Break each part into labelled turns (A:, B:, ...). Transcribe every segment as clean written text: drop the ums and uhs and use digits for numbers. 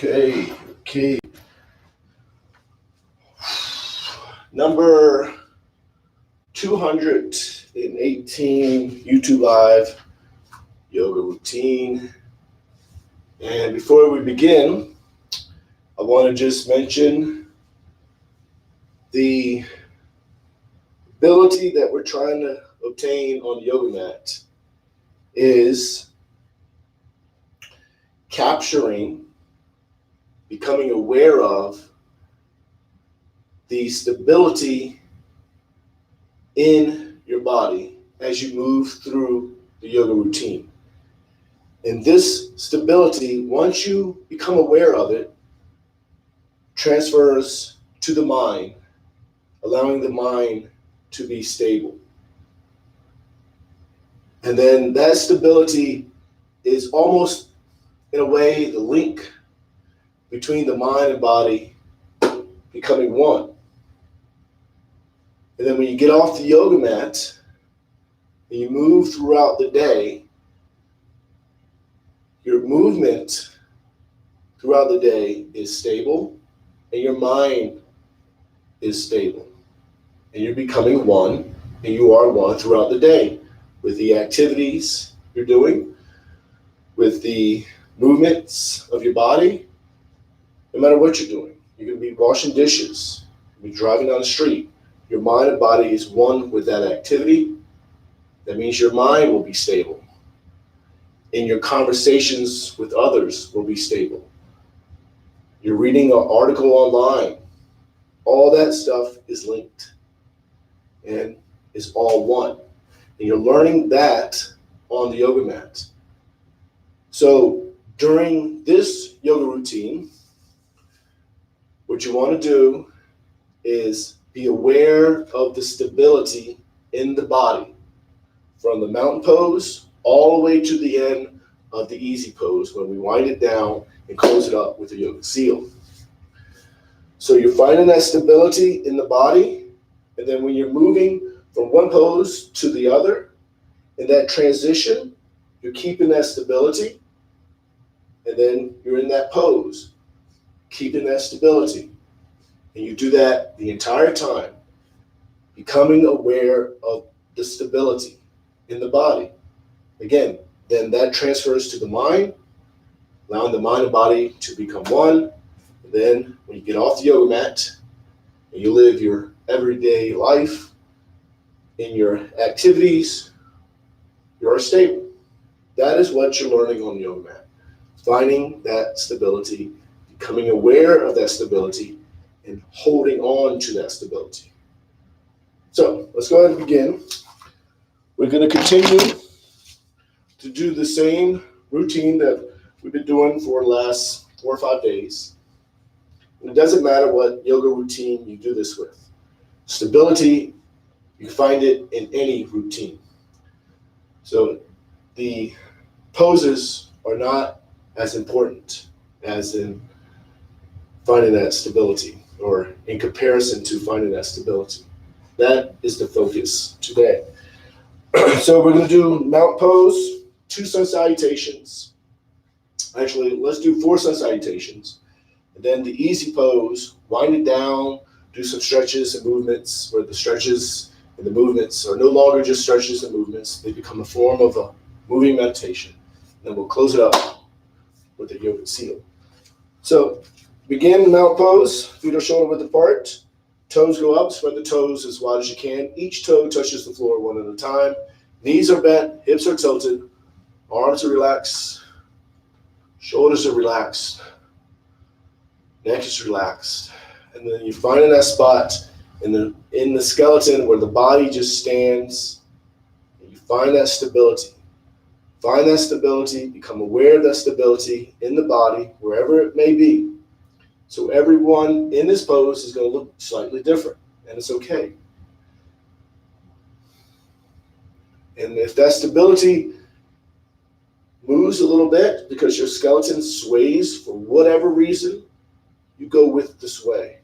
A: Okay. Number 218 YouTube Live yoga routine. And before we begin, I want to just mention the ability that we're trying to obtain on the yoga mat is capturing, becoming aware of the stability in your body as you move through the yoga routine. And this stability, once you become aware of it, transfers to the mind, allowing the mind to be stable. And then that stability is almost, in a way, the link between the mind and body becoming one. And then when you get off the yoga mat and you move throughout the day, your movement throughout the day is stable and your mind is stable. And you're becoming one, and you are one throughout the day with the activities you're doing, with the movements of your body, no matter what you're doing. You're going to be washing dishes, you're driving down the street. Your mind and body is one with that activity. That means your mind will be stable. And your conversations with others will be stable. You're reading an article online. All that stuff is linked and is all one. And you're learning that on the yoga mat. So during this yoga routine, what you want to do is be aware of the stability in the body, from the mountain pose all the way to the end of the easy pose when we wind it down and close it up with a yoga seal. So you're finding that stability in the body, and then when you're moving from one pose to the other, in that transition, you're keeping that stability, and then you're in that pose, keeping that stability. And you do that the entire time, becoming aware of the stability in the body. Again, then that transfers to the mind, allowing the mind and body to become one. And then when you get off the yoga mat and you live your everyday life, in your activities, you're stable. That is what you're learning on the yoga mat. Finding that stability, becoming aware of that stability, and holding on to that stability. So let's go ahead and begin. We're going to continue to do the same routine that we've been doing for the last 4 or 5 days. And it doesn't matter what yoga routine you do this with. Stability, you can find it in any routine. So the poses are not as important as in finding that stability, or in comparison to finding that stability. That is the focus today. So we're going to do mountain pose, 2 sun salutations. Actually, let's do 4 sun salutations. And then the easy pose, wind it down, do some stretches and movements where the stretches and the movements are no longer just stretches and movements. They become a form of a moving meditation. And then we'll close it up with a yoga seal. So begin mountain pose, feet are shoulder width apart. Toes go up, spread the toes as wide as you can. Each toe touches the floor one at a time. Knees are bent, hips are tilted, arms are relaxed, shoulders are relaxed, neck is relaxed. And then you find in that spot in the skeleton where the body just stands, and you find that stability. Find that stability, become aware of that stability in the body, wherever it may be. So everyone in this pose is going to look slightly different, and it's okay. And if that stability moves a little bit because your skeleton sways for whatever reason, you go with the sway.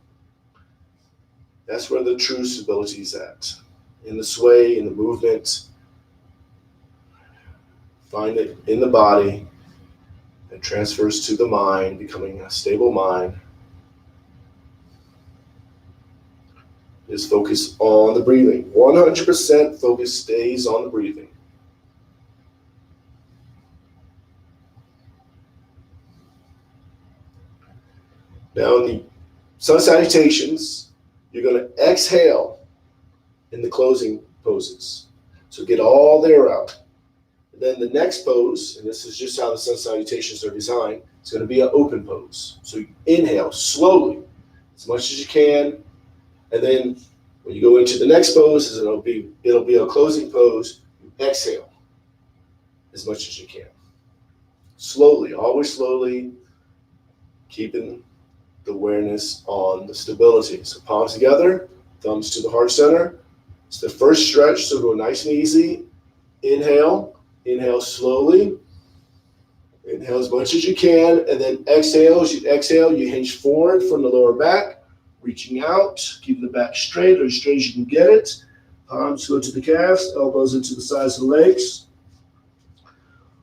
A: That's where the true stability is at. In the sway, in the movement. Find it in the body and transfers to the mind, becoming a stable mind. Just focus on the breathing. 100% focus stays on the breathing. Now in the sun salutations, you're going to exhale in the closing poses. So get all the air out. And then the next pose, and this is just how the sun salutations are designed, it's going to be an open pose. So you inhale slowly, as much as you can, and then when you go into the next pose, it'll be a closing pose. You exhale as much as you can. Slowly, always slowly, keeping the awareness on the stability. So palms together, thumbs to the heart center. It's the first stretch, so go nice and easy. Inhale slowly. Inhale as much as you can, and then exhale. As you exhale, you hinge forward from the lower back, reaching out, keeping the back straight or as straight as you can get it. Palms go to the calves, elbows into the sides of the legs.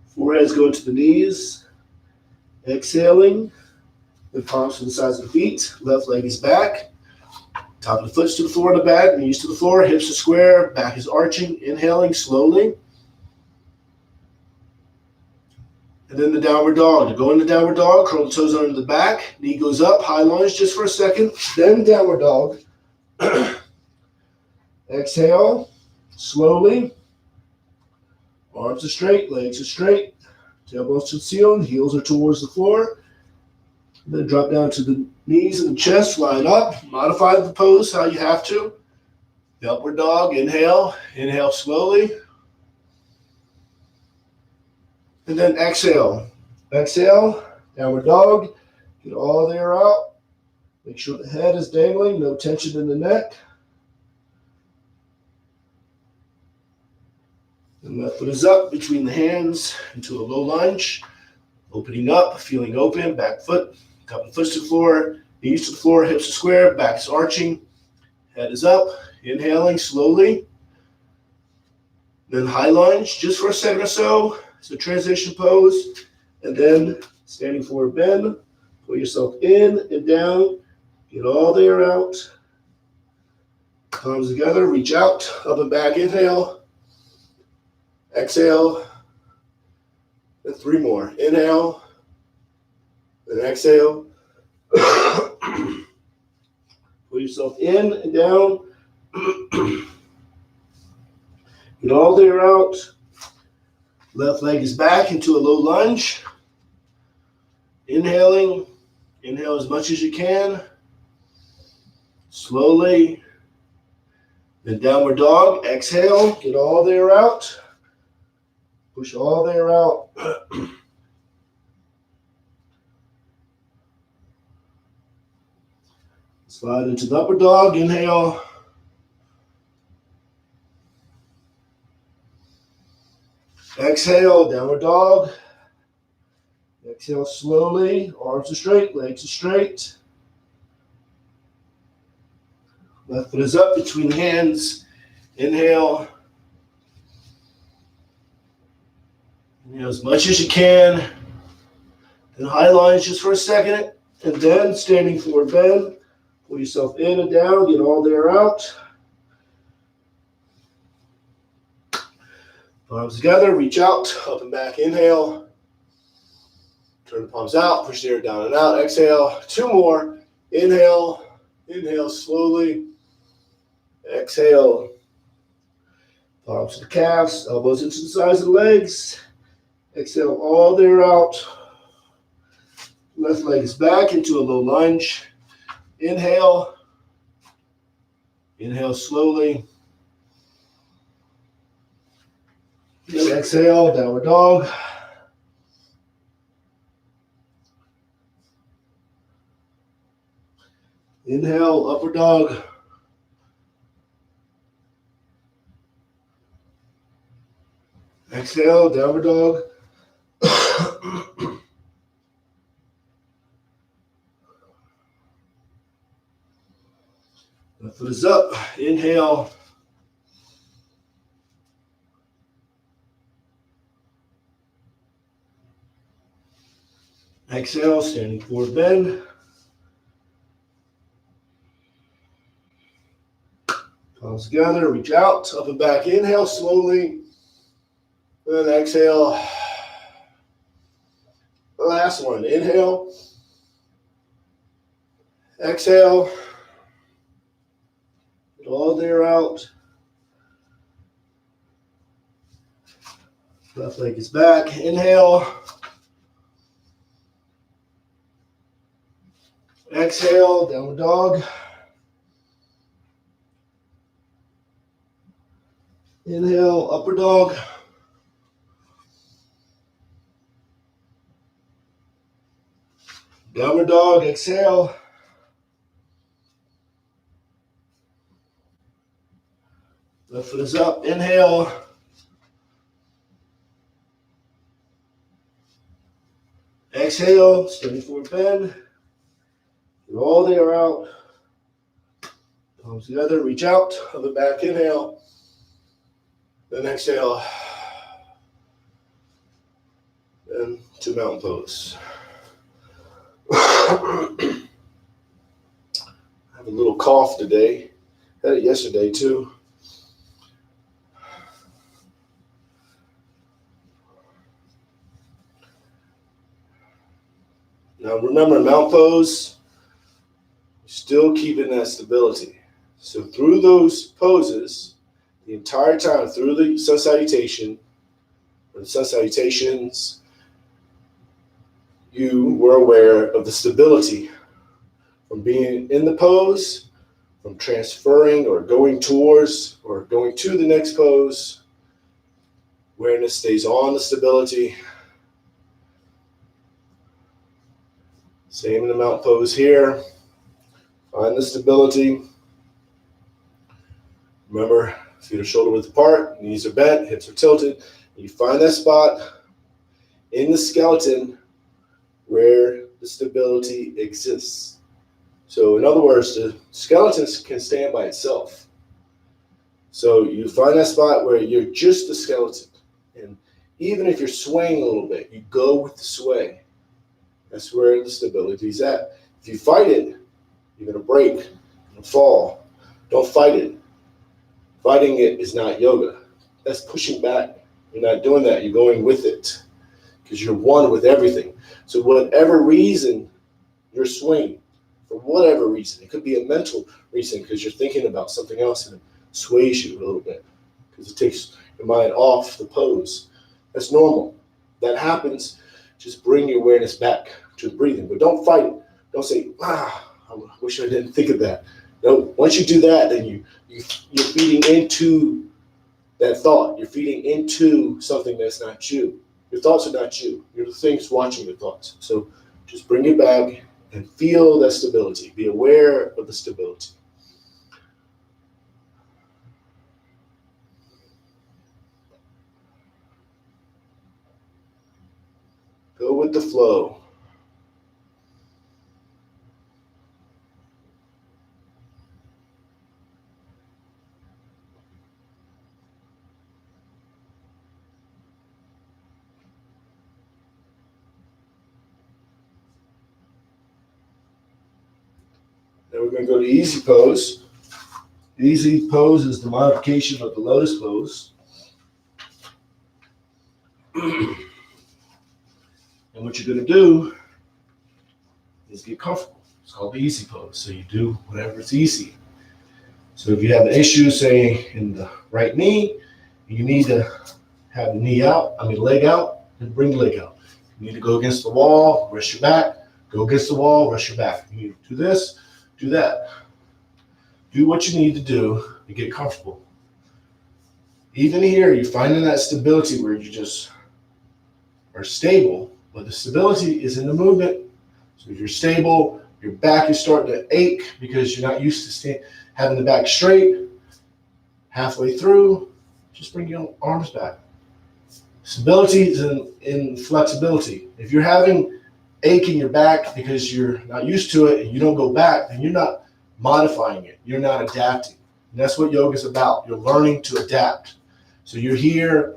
A: Foreheads go into the knees. Exhaling. The palms to the sides of the feet. Left leg is back. Top of the foot to the floor of the back. Knees to the floor. Hips are square. Back is arching. Inhaling slowly. And then the downward dog. To go into downward dog, curl the toes under the back. Knee goes up. High lunge just for a second. Then downward dog. Exhale. Slowly. Arms are straight. Legs are straight. Tailbones to the ceiling. Heels are towards the floor. Then drop down to the knees and the chest, line up, modify the pose how you have to. The upward dog, inhale slowly. And then exhale. Exhale, downward dog, get all the air out. Make sure the head is dangling, no tension in the neck. And left foot is up between the hands into a low lunge. Opening up, feeling open, back foot. Top of the foot to the floor, knees to the floor, hips are square, back is arching, head is up, inhaling slowly. Then high lunge just for a second or so. It's a transition pose. And then standing forward bend, pull yourself in and down, get all the air out. Palms together, reach out, up and back, inhale. Exhale. And 3 more. Inhale. Then exhale. Pull yourself in and down. Get all the air out. Left leg is back into a low lunge. Inhaling. Inhale as much as you can. Slowly. Then downward dog. Exhale. Get all the air out. Push all the air out. Slide into the upward dog. Inhale. Exhale, downward dog. Exhale slowly. Arms are straight, legs are straight. Left foot is up between the hands. Inhale. Inhale as much as you can. Then high lunge just for a second. And then standing forward bend. Pull yourself in and down. Get all the air out. Palms together. Reach out. Up and back. Inhale. Turn the palms out. Push the air down and out. Exhale. 2 more. Inhale. Inhale slowly. Exhale. Palms to the calves. Elbows into the sides of the legs. Exhale all the air out. Left leg is back into a low lunge. Inhale. Inhale slowly. Then exhale, downward dog. Inhale, upward dog. Exhale, downward dog. Left foot is up. Inhale. Exhale, standing forward bend. Palms together, reach out, up and back. Inhale slowly. Then exhale. The last one. Inhale. Exhale. Get all the air out. Left leg is back. Inhale. Exhale, downward dog. Inhale, upper dog. Downward dog, exhale. Left foot is up, inhale. Exhale, standing forward bend. Get all the air out. Palms together, reach out, up and back, inhale. Then exhale. Then to mountain pose. I have a little cough today. Had it yesterday too. Now remember, mountain pose, still keeping that stability. So through those poses, the entire time, through the sun salutation, or the sun salutations, you were aware of the stability from being in the pose, from transferring or going towards or going to the next pose. Awareness stays on the stability. Same in the mountain pose here. Find the stability. Remember, feet are shoulder width apart, knees are bent, hips are tilted. You find that spot in the skeleton where the stability exists. So in other words, the skeleton can stand by itself. So you find that spot where you're just the skeleton. And even if you're swaying a little bit, you go with the sway. That's where the stability is at. If you fight it, you're going to break, you're going to fall. Don't fight it. Fighting it is not yoga. That's pushing back. You're not doing that. You're going with it because you're one with everything. So whatever reason you're swaying, for whatever reason, it could be a mental reason because you're thinking about something else and it sways you a little bit because it takes your mind off the pose. That's normal. That happens. Just bring your awareness back to the breathing, but don't fight it. Don't say, I wish I didn't think of that. No, once you do that, then you're feeding into that thought. You're feeding into something that's not you. Your thoughts are not you. You're the things watching your thoughts. So just bring it back and feel that stability. Be aware of the stability. Go with the flow. Then we're going to go to easy pose. Easy pose is the modification of the lotus pose. And what you're going to do is get comfortable. It's called the easy pose. So you do whatever is easy. So if you have an issue, say in the right knee, you need to have the leg out, and bring the leg out. You need to go against the wall, rest your back. Go against the wall, rest your back. You need to do this, do that. Do what you need to do to get comfortable. Even here, you're finding that stability where you just are stable, but the stability is in the movement. So if you're stable, your back is starting to ache because you're not used to having the back straight. Halfway through, just bring your arms back. Stability is in flexibility. If you're having ache in your back because you're not used to it and you don't go back, then you're not modifying it. You're not adapting. And that's what yoga is about. You're learning to adapt. So you're here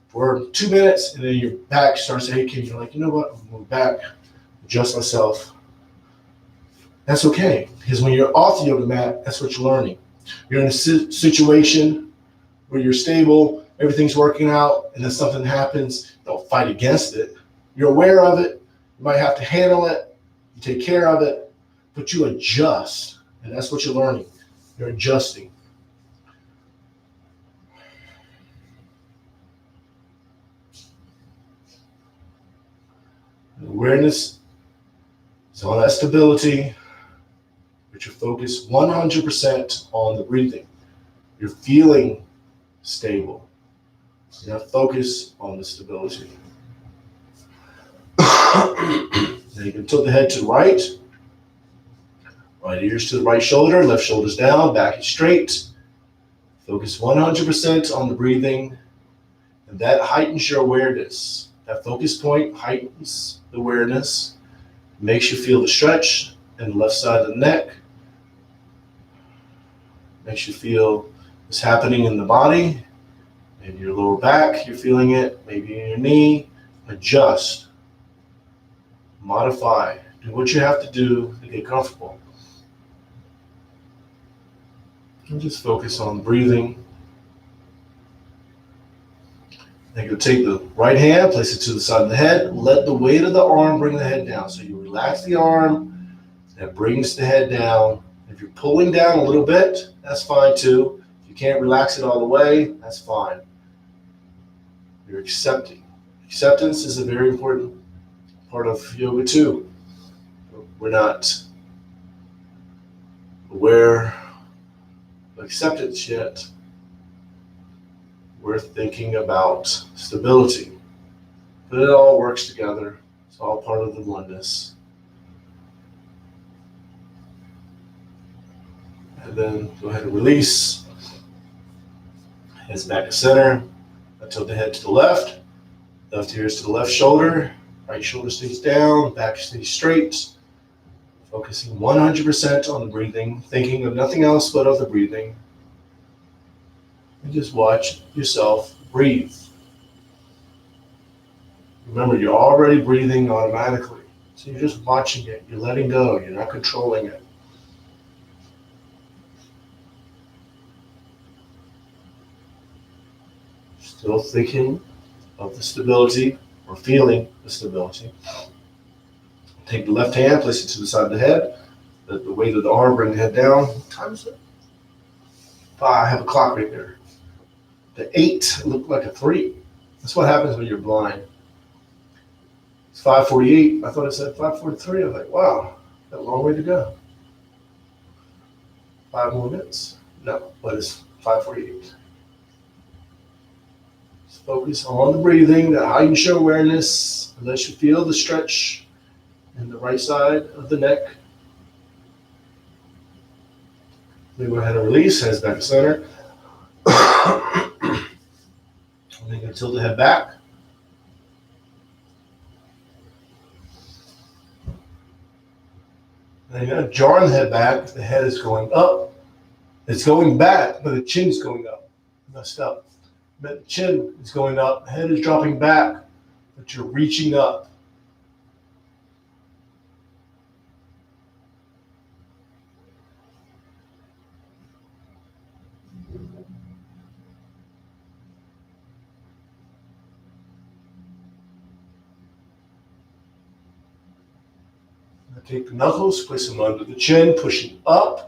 A: for 2 minutes and then your back starts aching. You're like, you know what? I'm going back. I'm adjust myself. That's okay, because when you're off the yoga mat, that's what you're learning. You're in a situation where you're stable, everything's working out, and then something happens. Don't fight against it. You're aware of it. You might have to handle it. You take care of it, but you adjust, and that's what you're learning. You're adjusting. Awareness is on that stability, but you're focused 100% on the breathing. You're feeling stable. You're not focused on the stability. Then you can tilt the head to the right. Right ears to the right shoulder, left shoulder's down, back is straight. Focus 100% on the breathing, and that heightens your awareness. That focus point heightens the awareness, makes you feel the stretch in the left side of the neck, makes you feel what's happening in the body, maybe your lower back, you're feeling it, maybe in your knee. Adjust, modify, do what you have to do to get comfortable. And just focus on breathing. Then you'll take the right hand, place it to the side of the head, let the weight of the arm bring the head down. So you relax the arm, that brings the head down. If you're pulling down a little bit, that's fine too. If you can't relax it all the way, that's fine. You're accepting. Acceptance is a very important part of yoga too. We're not aware of acceptance yet. We're thinking about stability. But it all works together. It's all part of the oneness. And then go ahead and release. Heads back to center. I tilt the head to the left. Left ear is to the left shoulder. Right shoulder stays down. Back stays straight. Focusing 100% on the breathing. Thinking of nothing else but of the breathing. And just watch yourself breathe. Remember, you're already breathing automatically. So you're just watching it. You're letting go. You're not controlling it. Still thinking of the stability or feeling the stability. Take the left hand, place it to the side of the head. Let the weight of the arm bring the head down. What time is it? 5. I have a clock right there. The 8 looked like a 3. That's what happens when you're blind. It's 5:48. I thought it said 5:43. I was like, wow, got a long way to go. 5 more minutes. No, but it's 5:48. Just focus on the breathing, that heightens your awareness, unless you feel the stretch in the right side of the neck. Then go ahead and release, heads back to center. And then you can tilt the head back. And you're not jarring the head back. The head is going up. It's going back, but the chin is going up. Messed up. But the chin is going up. The head is dropping back, but you're reaching up. Now take the knuckles, place them under the chin, pushing up.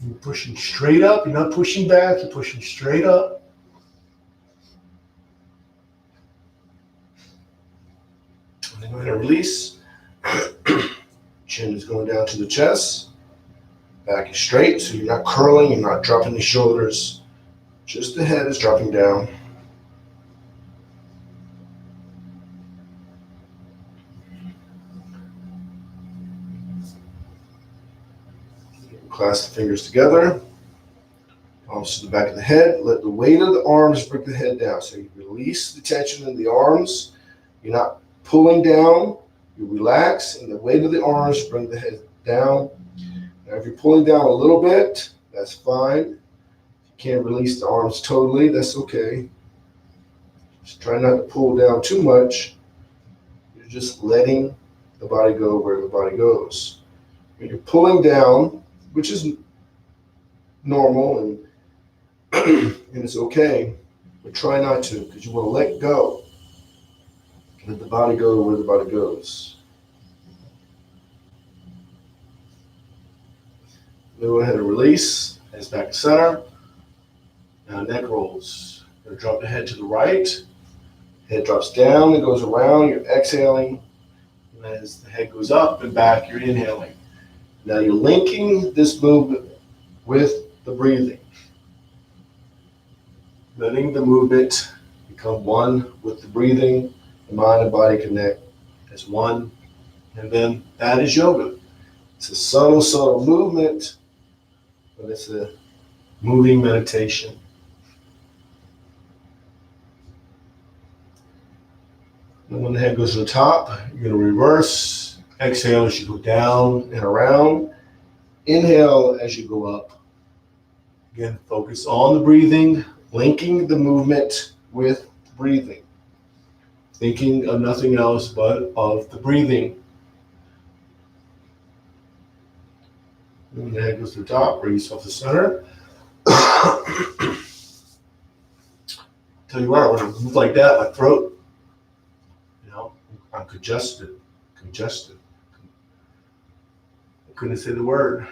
A: You're pushing straight up. You're not pushing back. You're pushing straight up. And then go ahead and release. Chin is going down to the chest. Back is straight, so you're not curling. You're not dropping the shoulders. Just the head is dropping down. Clasp the fingers together, palms to the back of the head. Let the weight of the arms bring the head down. So you release the tension in the arms. You're not pulling down. You relax, and the weight of the arms bring the head down. Now, if you're pulling down a little bit, that's fine. If you can't release the arms totally, that's okay. Just try not to pull down too much. You're just letting the body go where the body goes. When you're pulling down, which is normal and and it's okay, but try not to, because you want to let go. Let the body go where the body goes. Then go ahead and release. Hands back to center. Now neck rolls. You're going to drop the head to the right. Head drops down and goes around. You're exhaling. And as the head goes up and back, you're inhaling. Now you're linking this movement with the breathing. Letting the movement become one with the breathing. The mind and body connect as one. And then that is yoga. It's a subtle, subtle movement, but it's a moving meditation. And when the head goes to the top, you're going to reverse. Exhale as you go down and around. Inhale as you go up. Again, focus on the breathing, linking the movement with breathing. Thinking of nothing else but of the breathing. When the head goes to the top, bring yourself to center. Tell you what, when I move like that, my throat, I'm congested. I couldn't say the word.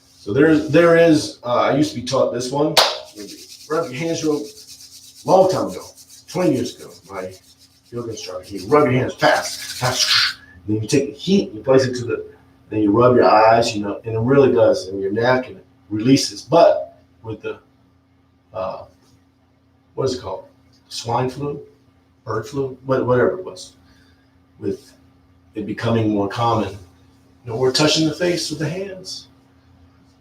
A: So there is, I used to be taught this one. Rub your hands real, long time ago, 20 years ago, my yoga instructor, he rub your hands fast. Then you take the heat, you place it then you rub your eyes, and it really does, and your neck, and it releases. But with the, what is it called? Swine flu? Bird flu? Whatever it was. With it becoming more common, we're touching the face with the hands.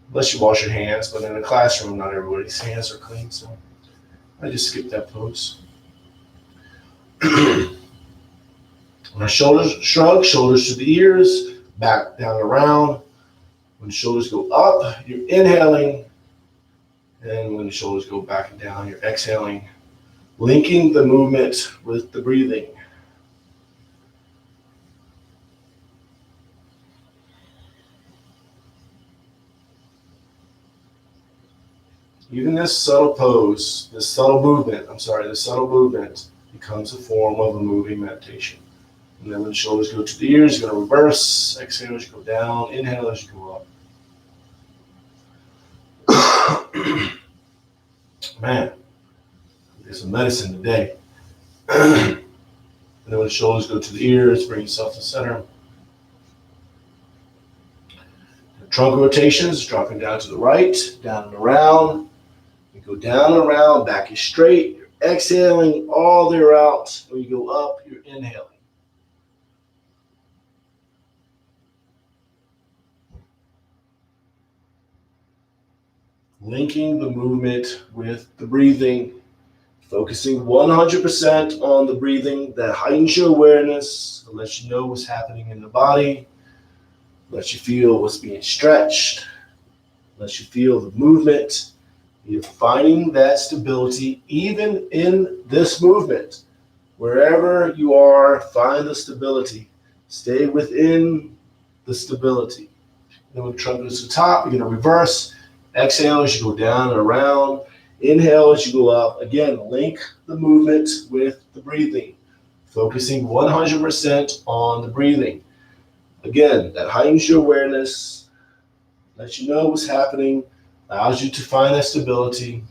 A: Unless you wash your hands, but in a classroom, not everybody's hands are clean, so I just skip that pose. When our shoulders shrug, shoulders to the ears, back down and around. When the shoulders go up, you're inhaling. And when the shoulders go back and down, you're exhaling, linking the movement with the breathing. Even this subtle pose, this subtle movement becomes a form of a moving meditation. And then when the shoulders go to the ears, you're going to reverse. Exhale as you go down. Inhale as you go up. Man, get some medicine today. And then when the shoulders go to the ears, bring yourself to center. The trunk rotations, dropping down to the right, down and around. You go down and around, back is straight. You're exhaling all the way out. When you go up, you're inhaling. Linking the movement with the breathing, focusing 100% on the breathing. That heightens your awareness, lets you know what's happening in the body, lets you feel what's being stretched, lets you feel the movement. You're finding that stability even in this movement. Wherever you are, find the stability. Stay within the stability. Then when the trunk goes to the top, you're going to reverse. Exhale as you go down and around. Inhale as you go up. Again, link the movement with the breathing. Focusing 100% on the breathing. Again, that heightens your awareness, lets you know what's happening, allows you to find that stability.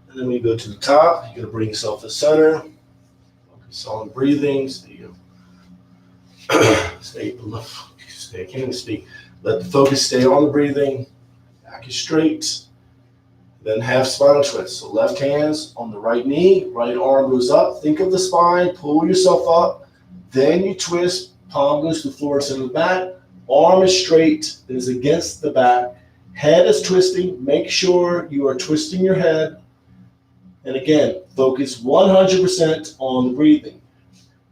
A: And then when you go to the top, you're going to bring yourself to the center. Focus on breathing. Stay, I can't even speak. Let the focus stay on the breathing. Back is straight. Then half spinal twist. So left hands on the right knee, right arm goes up. Think of the spine, pull yourself up. Then you twist, palm goes to the floor to the back. Arm is straight, it is against the back. Head is twisting. Make sure you are twisting your head. And again, focus 100% on the breathing.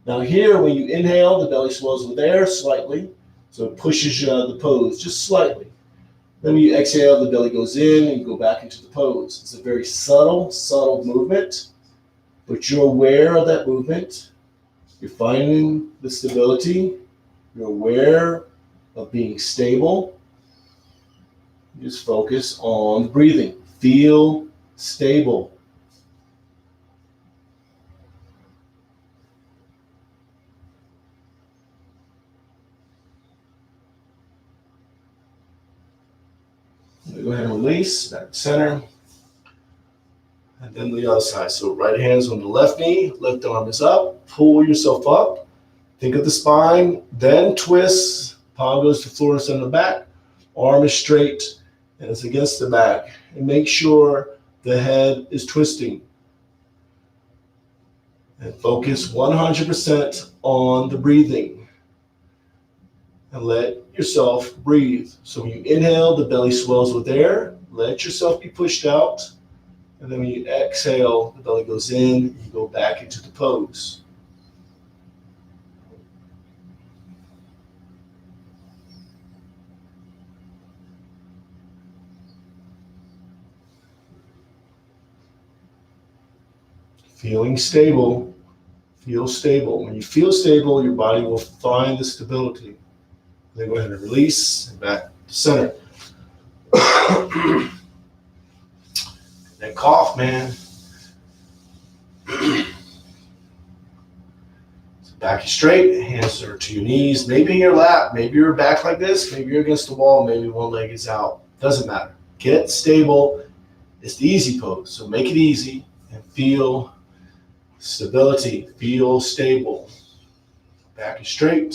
A: Now here, when you inhale, the belly swells with air slightly, so it pushes you out of the pose just slightly. Then when you exhale, the belly goes in and you go back into the pose. It's a very subtle movement, but you're aware of that movement. You're finding the stability. You're aware of being stable. You just focus on the breathing. Feel stable. Go ahead and release, back to center. And then the other side. So right hand's on the left knee, left arm is up. Pull yourself up. Think of the spine, then twist. Palm goes to the floor instead of the back. Arm is straight and it's against the back. And make sure the head is twisting. And focus 100% on the breathing. And let yourself breathe. So when you inhale, the belly swells with air. Let yourself be pushed out. And then when you exhale, the belly goes in, you go back into the pose. Feeling stable, feel stable. When you feel stable, your body will find the stability. Then go ahead and release and back to center. That cough, man. So back is straight, hands are to your knees, maybe in your lap, maybe you're back like this, maybe you're against the wall, maybe one leg is out. Doesn't matter. Get stable. It's the easy pose, so make it easy and feel stability. Feel stable. Back is straight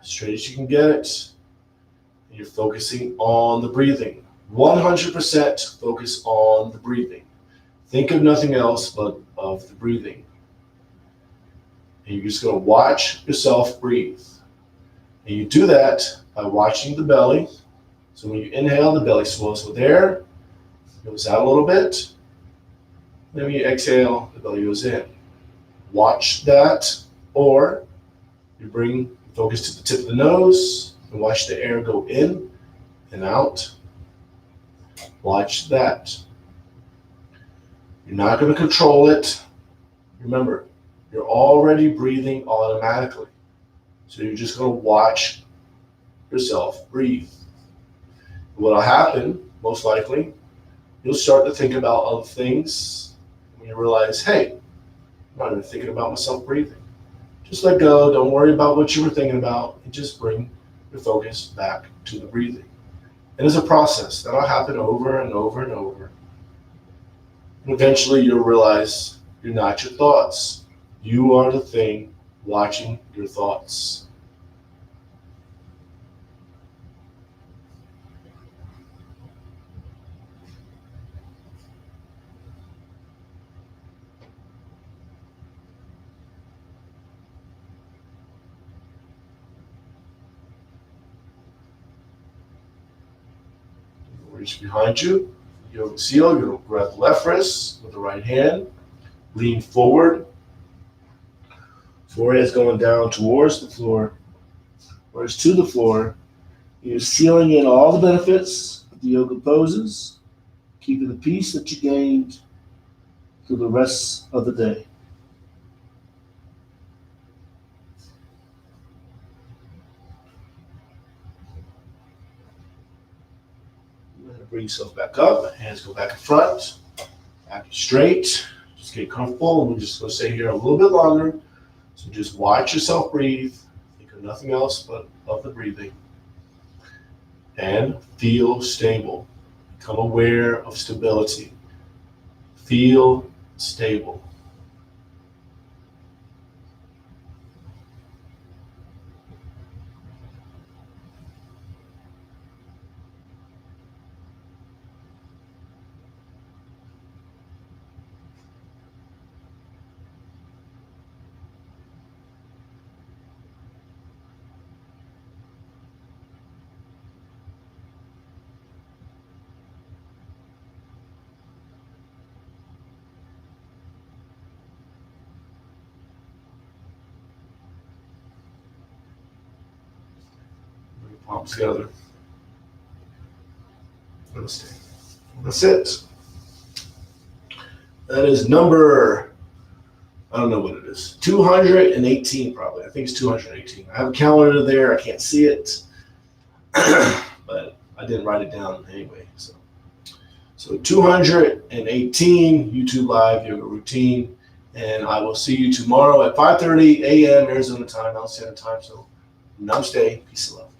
A: as you can get it. And you're focusing on the breathing. 100% focus on the breathing. Think of nothing else but of the breathing. And you're just going to watch yourself breathe. And you do that by watching the belly. So when you inhale, the belly swells with air, goes out a little bit. Then when you exhale, the belly goes in. Watch that, or you bring focus to the tip of the nose and watch the air go in and out. Watch that. You're not going to control it. Remember, you're already breathing automatically. So you're just going to watch yourself breathe. What'll happen, most likely, you'll start to think about other things when you realize, hey, I'm not even thinking about myself breathing. Just let go. Don't worry about what you were thinking about, and just bring your focus back to the breathing. And it's a process that'll happen over and over and over. And eventually you'll realize you're not your thoughts. You are the thing watching your thoughts. Reach behind you. Yoga seal. You'll grab the left wrist with the right hand. Lean forward. Forehead's going down towards the floor. Whereas to the floor, you're sealing in all the benefits of the yoga poses, keeping the peace that you gained through the rest of the day. Bring yourself back up. Hands go back in front. Back straight. Just get comfortable. We're just going to stay here a little bit longer. So just watch yourself breathe. Think of nothing else but of the breathing. And feel stable. Become aware of stability. Feel stable. Palms together. Namaste. That's it. That is number, I don't know what it is, 218 probably. I think it's 218. I have a calendar there. I can't see it, but I didn't write it down anyway. So 218 YouTube Live Yoga Routine. And I will see you tomorrow at 5:30 a.m. Arizona time, Mountain Standard Time. So namaste, peace and love.